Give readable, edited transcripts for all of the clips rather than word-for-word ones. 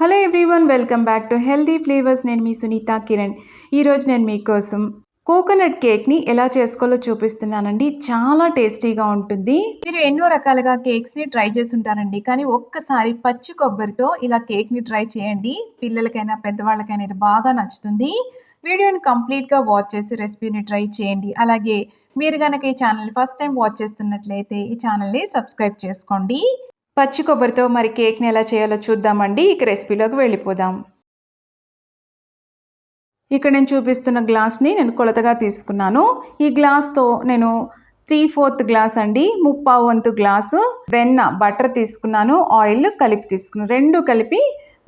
Hello everyone, welcome back to healthy flavours. నేను మీ సునీత కిరణ్. ఈరోజు నేను మీకోసం కోకోనట్ కేక్ని ఎలా చేసుకోవాలో చూపిస్తున్నానండి. చాలా టేస్టీగా ఉంటుంది. మీరు ఎన్నో రకాలుగా కేక్స్ని ట్రై చేసి ఉంటారండి, కానీ ఒక్కసారి పచ్చి కొబ్బరితో ఇలా కేక్ని ట్రై చేయండి. పిల్లలకైనా పెద్దవాళ్ళకైనా ఇది బాగా నచ్చుతుంది. వీడియోని కంప్లీట్గా వాచ్ చేసి రెసిపీని ట్రై చేయండి. అలాగే మీరు కనుక ఈ ఛానల్ని ఫస్ట్ టైం వాచ్ చేస్తున్నట్లయితే ఈ ఛానల్ని సబ్స్క్రైబ్ చేసుకోండి. పచ్చి కొబ్బరితో మరి కేక్ని ఎలా చేయాలో చూద్దామండి. ఇక రెసిపీలోకి వెళ్ళిపోదాం. ఇక్కడ నేను చూపిస్తున్న గ్లాస్ని నేను కొలతగా తీసుకున్నాను. ఈ గ్లాస్తో నేను 3/4 గ్లాస్ అండి, 3/4 వంతు గ్లాసు వెన్న బటర్ తీసుకున్నాను. ఆయిల్ కలిపి తీసుకున్నాను. రెండు కలిపి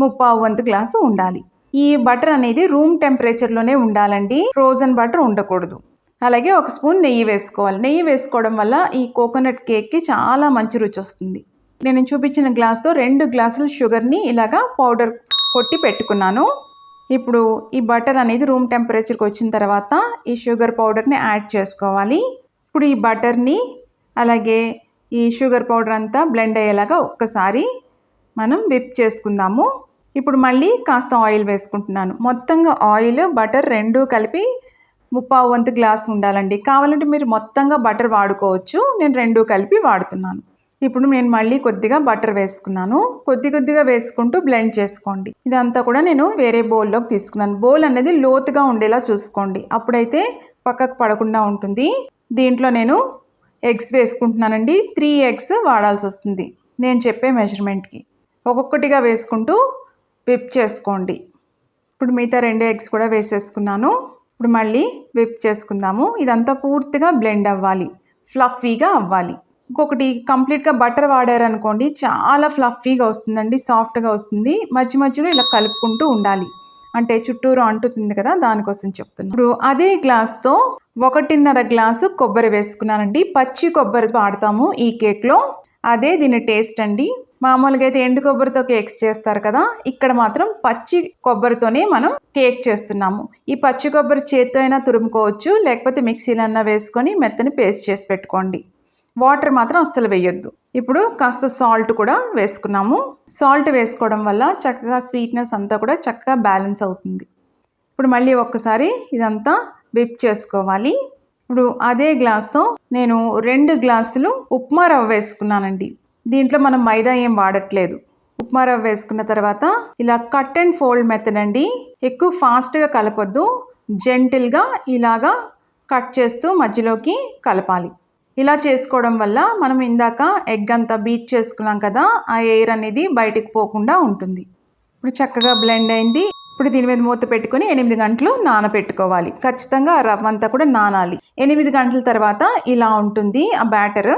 3/4 వంతు గ్లాసు ఉండాలి. ఈ బటర్ అనేది రూమ్ టెంపరేచర్లోనే ఉండాలండి, ఫ్రోజన్ బటర్ ఉండకూడదు. అలాగే 1 స్పూన్ నెయ్యి వేసుకోవాలి. నెయ్యి వేసుకోవడం వల్ల ఈ కోకోనట్ కేక్కి చాలా మంచి రుచి వస్తుంది. నేను చూపించిన గ్లాస్తో 2 గ్లాసుల షుగర్ని ఇలాగా పౌడర్ కొట్టి పెట్టుకున్నాను. ఇప్పుడు ఈ బటర్ అనేది రూమ్ టెంపరేచర్కి వచ్చిన తర్వాత ఈ షుగర్ పౌడర్ని యాడ్ చేసుకోవాలి. ఇప్పుడు ఈ బటర్ని అలాగే ఈ షుగర్ పౌడర్ అంతా బ్లెండ్ అయ్యేలాగా ఒక్కసారి మనం విప్ చేసుకుందాము. ఇప్పుడు మళ్ళీ కాస్త ఆయిల్ వేసుకుంటున్నాను. మొత్తంగా ఆయిల్ బటర్ రెండు కలిపి 3/4 వంతు గ్లాస్ ఉండాలండి. కావాలంటే మీరు మొత్తంగా బటర్ వాడుకోవచ్చు. నేను రెండు కలిపి వాడుతున్నాను. ఇప్పుడు నేను మళ్ళీ కొద్దిగా బటర్ వేసుకున్నాను. కొద్దిగా వేసుకుంటూ బ్లెండ్ చేసుకోండి. ఇదంతా కూడా నేను వేరే బౌల్లోకి తీసుకున్నాను. బౌల్ అనేది లోతుగా ఉండేలా చూసుకోండి, అప్పుడైతే పక్కకు పడకుండా ఉంటుంది. దీంట్లో నేను ఎగ్స్ వేసుకుంటున్నానండి. 3 ఎగ్స్ వాడాల్సి వస్తుంది నేను చెప్పే మెజర్మెంట్కి. ఒక్కొక్కటిగా వేసుకుంటూ విప్ చేసుకోండి. ఇప్పుడు మిగతా 2 ఎగ్స్ కూడా వేసేసుకున్నాను. ఇప్పుడు మళ్ళీ విప్ చేసుకుందాము. ఇదంతా పూర్తిగా బ్లెండ్ అవ్వాలి, ఫ్లఫీగా అవ్వాలి. ఇంకొకటి, కంప్లీట్గా బటర్ వాడారనుకోండి చాలా ఫ్లఫీగా వస్తుందండి, సాఫ్ట్గా వస్తుంది. మధ్యలో ఇలా కలుపుకుంటూ ఉండాలి, అంటే చుట్టూరు అంటుతుంది కదా, దానికోసం చెప్తున్నాను. ఇప్పుడు అదే గ్లాస్తో 1.5 గ్లాసు కొబ్బరి వేసుకున్నానండి. పచ్చి కొబ్బరి వాడతాము ఈ కేక్లో, అదే దీని టేస్ట్ అండి. మామూలుగా అయితే ఎండు కొబ్బరితో కేక్స్ చేస్తారు కదా, ఇక్కడ మాత్రం పచ్చి కొబ్బరితోనే మనం కేక్ చేస్తున్నాము. ఈ పచ్చి కొబ్బరి చేత్తో అయినా తురుముకోవచ్చు, లేకపోతే మిక్సీలో అన్నా వేసుకొని మెత్తని పేస్ట్ చేసి పెట్టుకోండి. వాటర్ మాత్రం అస్సలు వేయొద్దు. ఇప్పుడు కాస్త సాల్ట్ కూడా వేసుకున్నాము. సాల్ట్ వేసుకోవడం వల్ల చక్కగా స్వీట్నెస్ అంతా కూడా చక్కగా బ్యాలెన్స్ అవుతుంది. ఇప్పుడు మళ్ళీ ఒక్కసారి ఇదంతా విప్ చేసుకోవాలి. ఇప్పుడు అదే గ్లాస్తో నేను 2 గ్లాసులు ఉప్మా రవ్వ వేసుకున్నానండి. దీంట్లో మనం మైదా ఏం వాడట్లేదు. ఉప్మా రవ్వ వేసుకున్న తర్వాత ఇలా కట్ అండ్ ఫోల్డ్ మెథడ్ అండి. ఎక్కువ ఫాస్ట్గా కలపొద్దు, జెంటిల్గా ఇలాగా కట్ చేస్తూ మధ్యలోకి కలపాలి. ఇలా చేసుకోవడం వల్ల మనం ఇందాక ఎగ్ అంతా బీట్ చేసుకున్నాం కదా, ఆ ఎయిర్ అనేది బయటికి పోకుండా ఉంటుంది. ఇప్పుడు చక్కగా బ్లెండ్ అయింది. ఇప్పుడు దీని మీద మూత పెట్టుకొని 8 గంటలు నానబెట్టుకోవాలి. ఖచ్చితంగా ఆ రవ్వ అంతా కూడా నానాలి. 8 గంటల తర్వాత ఇలా ఉంటుంది ఆ బ్యాటర్.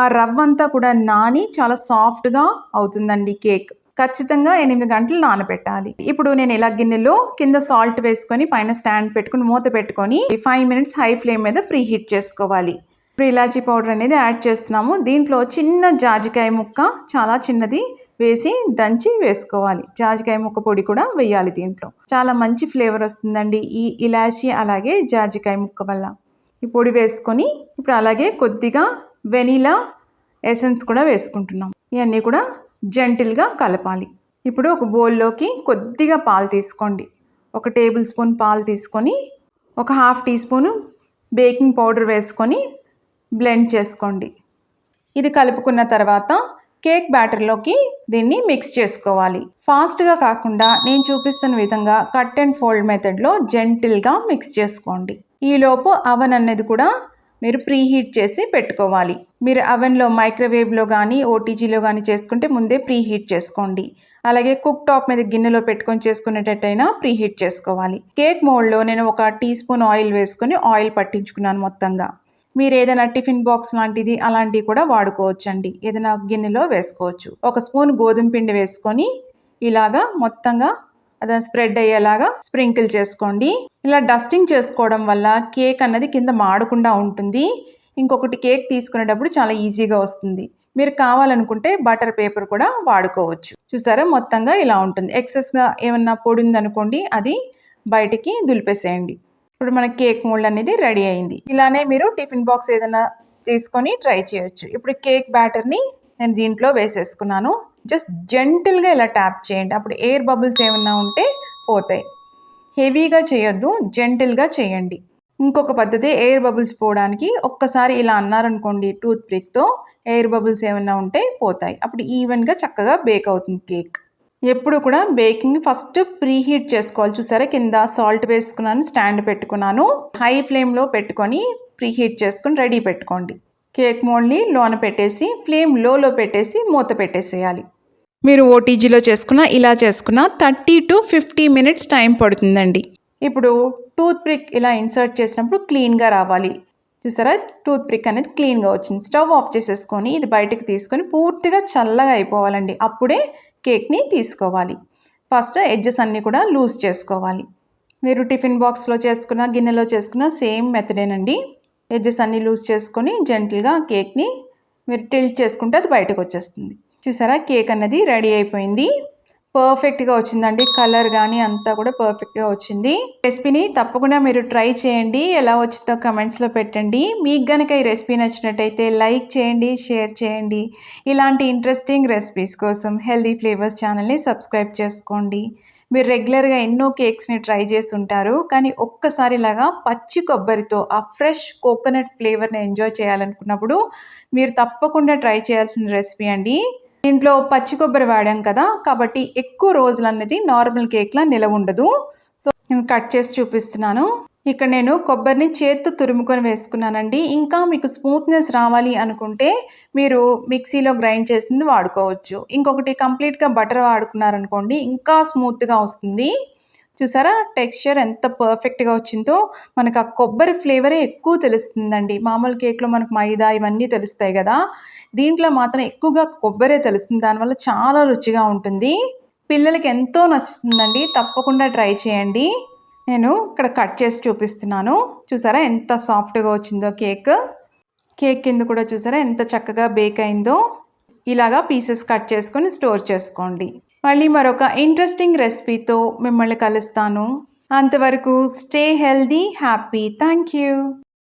ఆ రవ్వ అంతా కూడా నాని చాలా సాఫ్ట్గా అవుతుందండి కేక్. ఖచ్చితంగా 8 గంటలు నానబెట్టాలి. ఇప్పుడు నేను ఇలా గిన్నెలో కింద సాల్ట్ వేసుకొని పైన స్టాండ్ పెట్టుకుని మూత పెట్టుకొని 5 మినిట్స్ హై ఫ్లేమ్ మీద ప్రీ హీట్ చేసుకోవాలి. ఇప్పుడు ఇలాచీ పౌడర్ అనేది యాడ్ చేస్తున్నాము. దీంట్లో చిన్న జాజికాయ ముక్క, చాలా చిన్నది వేసి దంచి వేసుకోవాలి. జాజికాయ ముక్క పొడి కూడా వేయాలి. దీంట్లో చాలా మంచి ఫ్లేవర్ వస్తుందండి ఈ ఇలాచీ అలాగే జాజికాయ ముక్క వల్ల. ఈ పొడి వేసుకొని ఇప్పుడు అలాగే కొద్దిగా వెనీలా ఎసెన్స్ కూడా వేసుకుంటున్నాం. ఇవన్నీ కూడా జెంటిల్గా కలపాలి. ఇప్పుడు ఒక బౌల్లోకి కొద్దిగా పాలు తీసుకోండి. 1 టేబుల్ స్పూన్ పాలు తీసుకొని 1/2 టీ స్పూను బేకింగ్ పౌడర్ వేసుకొని బ్లెండ్ చేసుకోండి. ఇది కలుపుకున్న తర్వాత కేక్ బ్యాటర్లోకి దీన్ని మిక్స్ చేసుకోవాలి. ఫాస్ట్గా కాకుండా నేను చూపిస్తున్న విధంగా కట్ అండ్ ఫోల్డ్ మెథడ్లో జెంటిల్గా మిక్స్ చేసుకోండి. ఈలోపు అవెన్ అనేది కూడా మీరు ప్రీ హీట్ చేసి పెట్టుకోవాలి. మీరు అవెన్లో మైక్రోవేవ్లో కానీ ఓటీజీలో కానీ చేసుకుంటే ముందే ప్రీ హీట్ చేసుకోండి. అలాగే కుక్ టాప్ మీద గిన్నెలో పెట్టుకొని చేసుకునేటట్టయినా ప్రీ హీట్ చేసుకోవాలి. కేక్ మోల్డ్లో నేను 1 టీ స్పూన్ ఆయిల్ వేసుకొని ఆయిల్ పట్టించుకున్నాను మొత్తంగా. మీరు ఏదైనా టిఫిన్ బాక్స్ లాంటిది అలాంటివి కూడా వాడుకోవచ్చు అండి. ఏదైనా గిన్నెలో వేసుకోవచ్చు. 1 స్పూన్ గోధుమ పిండి వేసుకొని ఇలాగా మొత్తంగా అది స్ప్రెడ్ అయ్యేలాగా స్ప్రింకిల్ చేసుకోండి. ఇలా డస్టింగ్ చేసుకోవడం వల్ల కేక్ అన్నది కింద మాడకుండా ఉంటుంది. ఇంకొకటి, కేక్ తీసుకునేటప్పుడు చాలా ఈజీగా వస్తుంది. మీరు కావాలనుకుంటే బటర్ పేపర్ కూడా వాడుకోవచ్చు. చూసారా, మొత్తంగా ఇలా ఉంటుంది. ఎక్సెస్గా ఏమన్నా పొడి ఉందనుకోండి, అది బయటికి దులిపేసేయండి. ఇప్పుడు మన కేక్ మోల్డ్ అనేది రెడీ అయింది. ఇలానే మీరు టిఫిన్ బాక్స్ ఏదైనా తీసుకొని ట్రై చేయొచ్చు. ఇప్పుడు కేక్ బ్యాటర్ని నేను దీంట్లో వేసేసుకున్నాను. జస్ట్ జెంటిల్గా ఇలా ట్యాప్ చేయండి. అప్పుడు ఎయిర్ బబుల్స్ ఏమన్నా ఉంటే పోతాయి. హెవీగా చేయొద్దు, జెంటిల్గా చేయండి. ఇంకొక పద్ధతి ఎయిర్ బబుల్స్ పోవడానికి ఒక్కసారి ఇలా అన్నారనుకోండి టూత్ పిక్తో, ఎయిర్ బబుల్స్ ఏమన్నా ఉంటే పోతాయి. అప్పుడు ఈవెన్గా చక్కగా బేక్ అవుతుంది కేక్. ఎప్పుడు కూడా బేకింగ్ ఫస్ట్ ప్రీ హీట్ చేసుకోవాలి. చూసారా కింద సాల్ట్ వేసుకున్నాను, స్టాండ్ పెట్టుకున్నాను. హై ఫ్లేమ్లో పెట్టుకొని ప్రీ హీట్ చేసుకొని రెడీ పెట్టుకోండి. కేక్ మోల్డ్ని లోన పెట్టేసి ఫ్లేమ్ లోలో పెట్టేసి మూత పెట్టేసేయాలి. మీరు ఓటీజీలో చేసుకున్న ఇలా చేసుకున్న 30 to 50 minutes టైం పడుతుందండి. ఇప్పుడు టూత్ పిక్ ఇలా ఇన్సర్ట్ చేసినప్పుడు క్లీన్గా రావాలి. చూసారా టూత్ పిక్ అనేది క్లీన్గా వచ్చింది. స్టవ్ ఆఫ్ చేసేసుకొని ఇది బయటకు తీసుకొని పూర్తిగా చల్లగా అయిపోవాలండి. అప్పుడే కేక్ని తీసుకోవాలి. ఫస్ట్ ఎడ్జెస్ అన్నీ కూడా లూజ్ చేసుకోవాలి. మీరు టిఫిన్ బాక్స్లో చేసుకున్న గిన్నెలో చేసుకున్న సేమ్ మెథడేనండి. ఎడ్జెస్ అన్నీ లూజ్ చేసుకొని జెంటిల్గా కేక్ని మీరు టిల్ట్ చేసుకుంటే అది బయటకు వచ్చేస్తుంది. చూసారా కేక్ అన్నది రెడీ అయిపోయింది. పర్ఫెక్ట్గా వచ్చిందండి. కలర్ కానీ అంతా కూడా పర్ఫెక్ట్గా వచ్చింది. రెసిపీని తప్పకుండా మీరు ట్రై చేయండి. ఎలా వచ్చిందో కమెంట్స్లో పెట్టండి. మీకు కనుక ఈ రెసిపీ నచ్చినట్టయితే లైక్ చేయండి, షేర్ చేయండి. ఇలాంటి ఇంట్రెస్టింగ్ రెసిపీస్ కోసం హెల్దీ ఫ్లేవర్స్ ఛానల్ని సబ్స్క్రైబ్ చేసుకోండి. మీరు రెగ్యులర్గా ఎన్నో కేక్స్ని ట్రై చేసి ఉంటారు, కానీ ఒక్కసారి ఇలాగా పచ్చి కొబ్బరితో ఆ ఫ్రెష్ కోకోనట్ ఫ్లేవర్ని ఎంజాయ్ చేయాలనుకున్నప్పుడు మీరు తప్పకుండా ట్రై చేయాల్సిన రెసిపీ అండి. దీంట్లో పచ్చి కొబ్బరి వాడాం కదా, కాబట్టి ఎక్కువ రోజులు అన్నది నార్మల్ కేక్లా నిలవ ఉండదు. సో నేను కట్ చేసి చూపిస్తున్నాను. ఇక్కడ నేను కొబ్బరిని చేత్తో తురుముకొని వేసుకున్నానండి. ఇంకా మీకు స్మూత్నెస్ రావాలి అనుకుంటే మీరు మిక్సీలో గ్రైండ్ చేసింది వాడుకోవచ్చు. ఇంకొకటి కంప్లీట్గా బటర్ వాడుకున్నారనుకోండి ఇంకా స్మూత్గా వస్తుంది. చూసారా టెక్స్చర్ ఎంత పర్ఫెక్ట్గా వచ్చిందో. మనకు ఆ కొబ్బరి ఫ్లేవరే ఎక్కువ తెలుస్తుందండి. మామూలు కేక్లో మనకు మైదా ఇవన్నీ తెలుస్తాయి కదా, దీంట్లో మాత్రం ఎక్కువగా కొబ్బరే తెలుస్తుంది. దానివల్ల చాలా రుచిగా ఉంటుంది. పిల్లలకి ఎంతో నచ్చుతుందండి. తప్పకుండా ట్రై చేయండి. నేను ఇక్కడ కట్ చేసి చూపిస్తున్నాను. చూసారా ఎంత సాఫ్ట్గా వచ్చిందో కేక్. కేక్ కింద కూడా చూసారా ఎంత చక్కగా బేక్ అయిందో. ఇలాగా పీసెస్ కట్ చేసుకొని స్టోర్ చేసుకోండి. మళ్ళీ మరొక ఇంట్రెస్టింగ్ రెసిపీతో మిమ్మల్ని కలుస్తాను. అంతవరకు stay healthy, happy. Thank you.